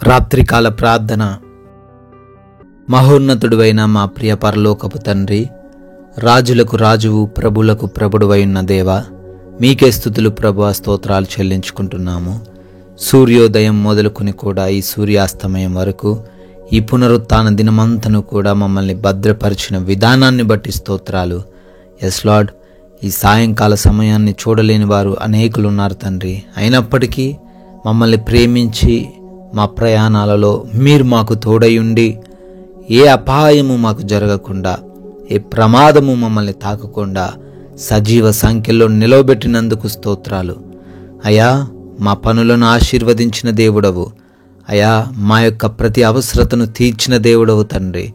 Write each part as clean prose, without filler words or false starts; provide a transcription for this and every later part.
రాత్రికాల ప్రార్థన. మహోన్నతుడువైన మా ప్రియ పరలోకపు తండ్రి, రాజులకు రాజువు, ప్రభులకు ప్రభుడువై ఉన్న దేవా, మీకే స్తుతులు ప్రభువా, స్తోత్రాలు చెల్లించుకుంటున్నాము. సూర్యోదయం మొదలుకొని కూడా ఈ సూర్యాస్తమయం వరకు ఈ పునరుత్థాన దినమంతను కూడా మమ్మల్ని భద్రపరిచిన విధానాన్ని బట్టి స్తోత్రాలు. ఎస్ లార్డ్, ఈ సాయంకాల సమయాన్ని చూడలేని వారు అనేకులు ఉన్నారు తండ్రి. అయినప్పటికీ మమ్మల్ని ప్రేమించి మా ప్రయాణాలలో మీరు మాకు తోడయుండి ఏ అపాయము మాకు జరగకుండా, ఏ ప్రమాదము మమ్మల్ని తాకకుండా సజీవ సంఖ్యలో నిలవబెట్టినందుకు స్తోత్రాలు. అయా, మా పనులను ఆశీర్వదించిన దేవుడవు. అయా, మా యొక్క ప్రతి అవసరతను తీర్చిన దేవుడవు తండ్రి.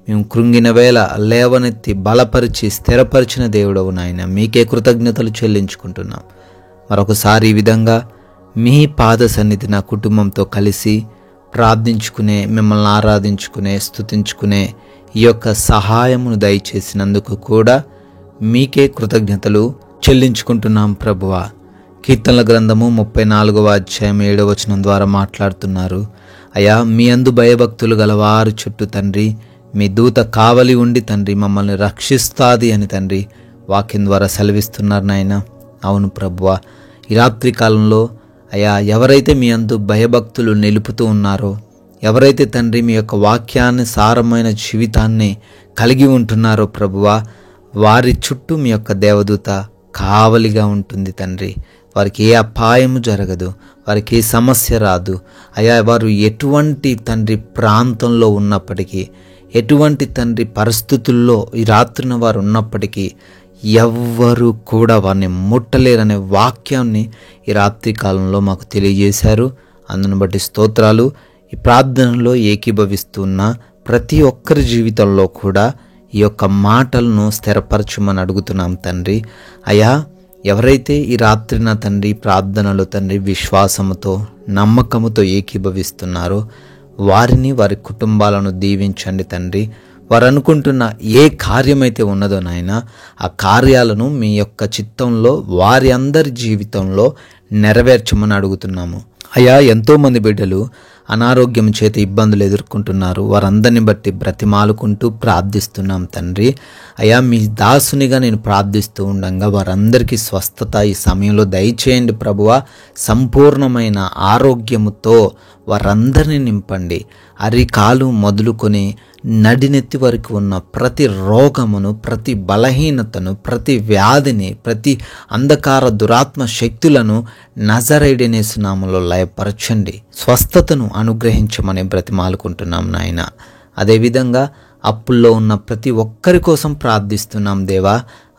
మేము కృంగిన వేళ లేవనెత్తి బలపరిచి స్థిరపరిచిన దేవుడవు నాయన. మీకే కృతజ్ఞతలు చెల్లించుకుంటున్నాం. మరొకసారి ఈ విధంగా మీ పాద సన్నిధి నా కుటుంబంతో కలిసి ప్రార్థించుకునే, మిమ్మల్ని ఆరాధించుకునే, స్తుతించుకునే ఈ యొక్క సహాయమును దయచేసినందుకు కూడా మీకే కృతజ్ఞతలు చెల్లించుకుంటున్నాం ప్రభువా. కీర్తనల గ్రంథము 34వ అధ్యాయం 7వ వచనం ద్వారా మాట్లాడుతున్నారు. అయా, మీ అందు భయభక్తులు గలవారు చుట్టూ తండ్రి మీ దూత కావలి ఉండి తండ్రి మమ్మల్ని రక్షిస్తాది అని తండ్రి వాక్యం ద్వారా సెలవిస్తున్నారు నాయన. అవును ప్రభువా, ఈ రాత్రి కాలంలో అయా, ఎవరైతే మీ అందు భయభక్తులు నిలుపుతూ ఉన్నారో, ఎవరైతే తండ్రి మీ యొక్క వాక్యాన్ని సారమైన జీవితాన్ని కలిగి ఉంటున్నారో ప్రభువా, వారి చుట్టూ మీ యొక్క దేవదూత కావలిగా ఉంటుంది తండ్రి. వారికి ఏ అపాయము జరగదు, వారికి ఏ సమస్య రాదు. అయా, వారు ఎటువంటి తండ్రి ప్రాంతంలో ఉన్నప్పటికీ, ఎటువంటి తండ్రి పరిస్థితుల్లో ఈ రాత్రిన వారు ఉన్నప్పటికీ ఎవ్వరూ కూడా వారిని ముట్టలేరనే వాక్యాన్ని ఈ రాత్రి కాలంలో మాకు తెలియజేశారు. అందును బట్టి స్తోత్రాలు. ఈ ప్రార్థనలో ఏకీభవిస్తున్న ప్రతి ఒక్కరి జీవితంలో కూడా ఈ యొక్క మాటలను స్థిరపరచమని అడుగుతున్నాం తండ్రి. అయా, ఎవరైతే ఈ రాత్రిన తండ్రి ప్రార్థనలో తండ్రి విశ్వాసముతో, నమ్మకముతో ఏకీభవిస్తున్నారో వారిని, వారి కుటుంబాలను దీవించండి తండ్రి. వారు అనుకుంటున్న ఏ కార్యమైతే ఉన్నదో నాయన, ఆ కార్యాలను మీ యొక్క చిత్తంలో వారి అందరి జీవితంలో నెరవేర్చమని అడుగుతున్నాము. అయా, ఎంతోమంది బిడ్డలు అనారోగ్యం చేత ఇబ్బందులు ఎదుర్కొంటున్నారు. వారందరిని బట్టి బ్రతిమాలుకుంటూ ప్రార్థిస్తున్నాం తండ్రి. అయా, మీ దాసునిగా నేను ప్రార్థిస్తూ ఉండగా వారందరికీ స్వస్థత ఈ సమయంలో దయచేయండి ప్రభువా. సంపూర్ణమైన ఆరోగ్యముతో వారందరినీ నింపండి. అరికాలు మొదలుకొని నడినెత్తి వరకు ఉన్న ప్రతి రోగమును, ప్రతి బలహీనతను, ప్రతి వ్యాధిని, ప్రతి అంధకార దురాత్మ శక్తులను నజరేయుడైన యేసు నామములో లయపరచండి. స్వస్థతను అనుగ్రహించమని బ్రతిమాలుకుంటున్నాం నాయన. అదేవిధంగా అప్పుల్లో ఉన్న ప్రతి ఒక్కరి కోసం ప్రార్థిస్తున్నాం దేవా.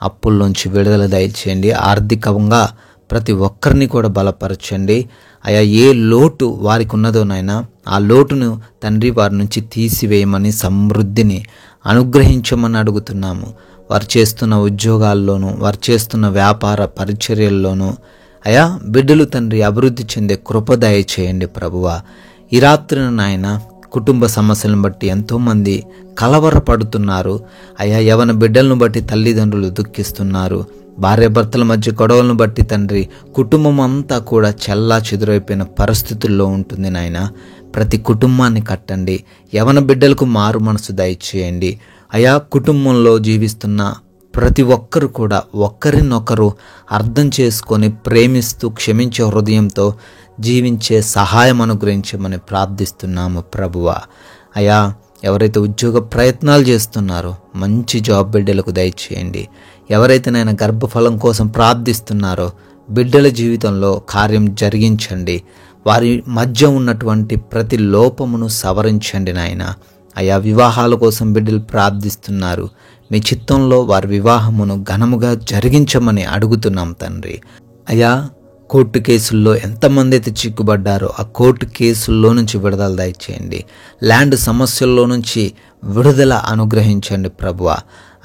అప్పుల్లోంచి విడుదల దయచేయండి. ఆర్థికంగా ప్రతి ఒక్కరిని కూడా బలపరచండి. అయా, ఏ లోటు వారికి ఉన్నదో నాయన, ఆ లోటును తండ్రి వారి నుంచి తీసివేయమని, సమృద్ధిని అనుగ్రహించమని అడుగుతున్నాము. వారు చేస్తున్న ఉద్యోగాల్లోనూ, వారు చేస్తున్న వ్యాపార పరిచర్యల్లోనూ అయా, బిడ్డలు తండ్రి అభివృద్ధి చెందే కృప దయచేయండి ప్రభువా. ఈ రాత్రిన నాయన కుటుంబ సమస్యలను బట్టి ఎంతోమంది కలవరపడుతున్నారు. అయా, యవన బిడ్డలను బట్టి తల్లిదండ్రులు దుఃఖిస్తున్నారు. భార్యాభర్తల మధ్య గొడవలను బట్టి తండ్రి కుటుంబం అంతా కూడా చెల్లా చెదురైపోయిన పరిస్థితుల్లో ఉంటుంది నాయన. ప్రతి కుటుంబాన్ని కట్టండి. యవన బిడ్డలకు మారు మనసు దయచేయండి. అయా, కుటుంబంలో జీవిస్తున్న ప్రతి ఒక్కరు కూడా ఒకరినొకరు అర్థం చేసుకొని ప్రేమిస్తూ క్షమించే హృదయంతో జీవించే సహాయం అనుగ్రహించమని ప్రార్థిస్తున్నాము ప్రభువా. అయా, ఎవరైతే ఉద్యోగ ప్రయత్నాలు చేస్తున్నారో మంచి జాబ్ బిడ్డలకు దయచేయండి. ఎవరైతే నాయన గర్భఫలం కోసం ప్రార్థిస్తున్నారో బిడ్డల జీవితంలో కార్యం జరిగించండి. వారి మధ్య ఉన్నటువంటి ప్రతి లోపమును సవరించండి నాయన. అయా, వివాహాల కోసం బిడ్డలు ప్రార్థిస్తున్నారు. మీ చిత్తంలో వారి వివాహమును ఘనముగా జరిగించమని అడుగుతున్నాం తండ్రి. అయా, కోర్టు కేసుల్లో ఎంతమంది అయితే చిక్కుబడ్డారో ఆ కోర్టు కేసుల్లో నుంచి విడుదల దయచేయండి. ల్యాండ్ సమస్యల్లో నుంచి విడుదల అనుగ్రహించండి ప్రభువా.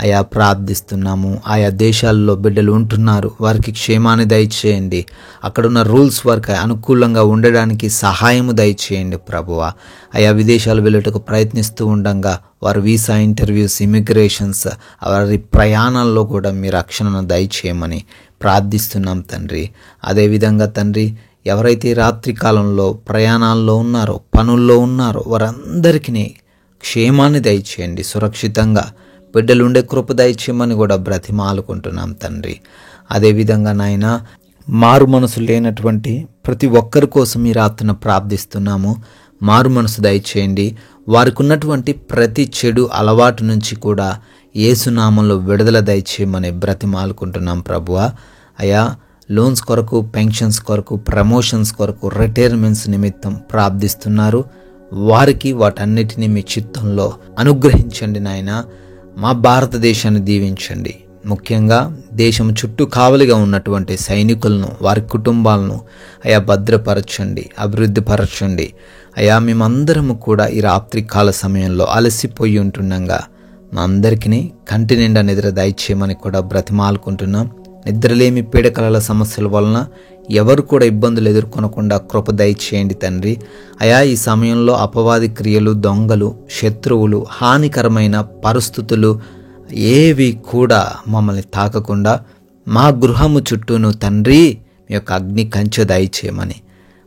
అయా, ప్రార్థిస్తున్నాము. ఆయా దేశాల్లో బిడ్డలు ఉంటున్నారు, వారికి క్షేమాన్ని దయచేయండి. అక్కడున్న రూల్స్ వారికి అనుకూలంగా ఉండడానికి సహాయము దయచేయండి ప్రభువా. ఆయా విదేశాలు వెళ్ళటకు ప్రయత్నిస్తూ ఉండగా వారి వీసా ఇంటర్వ్యూస్, ఇమిగ్రేషన్స్, వారి ప్రయాణాల్లో కూడా మీ రక్షణను దయచేయమని ప్రార్థిస్తున్నాం తండ్రి. అదేవిధంగా తండ్రి, ఎవరైతే రాత్రి కాలంలో ప్రయాణాల్లో ఉన్నారో, పనుల్లో ఉన్నారో వారందరికీ క్షేమాన్ని దయచేయండి. సురక్షితంగా బిడ్డలుండే కృప దయచేయమని కూడా బ్రతిమాలుకుంటున్నాం తండ్రి. అదేవిధంగా నాయన, మారు మనసు లేనటువంటి ప్రతి ఒక్కరి కోసం ఈ రాత్రిన ప్రార్థిస్తున్నాము. మారు మనసు దయచేయండి. వారికి ఉన్నటువంటి ప్రతి చెడు అలవాటు నుంచి కూడా యేసునామంలో విడుదల దయచేయమని బ్రతిమాలుకుంటున్నాం ప్రభువా. అయా, లోన్స్ కొరకు, పెన్షన్స్ కొరకు, ప్రమోషన్స్ కొరకు, రిటైర్మెంట్స్ నిమిత్తం ప్రార్థిస్తున్నారు. వారికి వాటన్నిటినీ మీ చిత్తంలో అనుగ్రహించండి నాయన. మా భారతదేశాన్ని దీవించండి. ముఖ్యంగా దేశం చుట్టూ కావలిగా ఉన్నటువంటి సైనికులను, వారి కుటుంబాలను అయా భద్రపరచండి, అభివృద్ధిపరచండి. అయా, మేమందరము కూడా ఈ రాత్రికాల సమయంలో అలసిపోయి ఉంటుండగా మా అందరికీ కంటి నిండా నిద్ర దయచేయమని కూడా బ్రతిమాలుకుంటున్నాం. నిద్రలేమి, పీడకలల సమస్యల వలన ఎవరు కూడా ఇబ్బందులు ఎదుర్కొనకుండా కృప దయచేయండి తండ్రి. అయా, ఈ సమయంలో అపవాది క్రియలు, దొంగలు, శత్రువులు, హానికరమైన పరిస్థితులు ఏవి కూడా మమ్మల్ని తాకకుండా మా గృహము చుట్టూను తండ్రి మీ యొక్క అగ్ని కంచె దయచేయమని,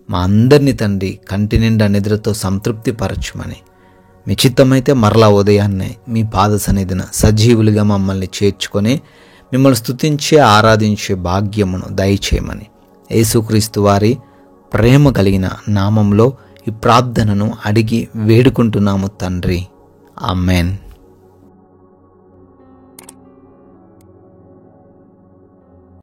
మా అందరినీ తండ్రి కంటి నిండా నిద్రతో సంతృప్తి పరచమని, మీ చిత్తమైతే మరలా ఉదయాన్నే మీ పాద సన్నిధిన సజీవులుగా మమ్మల్ని చేర్చుకొని మిమ్మల్ని స్తుతించే, ఆరాధించే భాగ్యమును దయచేయమని యేసుక్రీస్తు వారి ప్రేమ కలిగిన నామంలో ఈ ప్రార్థనను అడిగి వేడుకుంటున్నాము తండ్రి. ఆమేన్.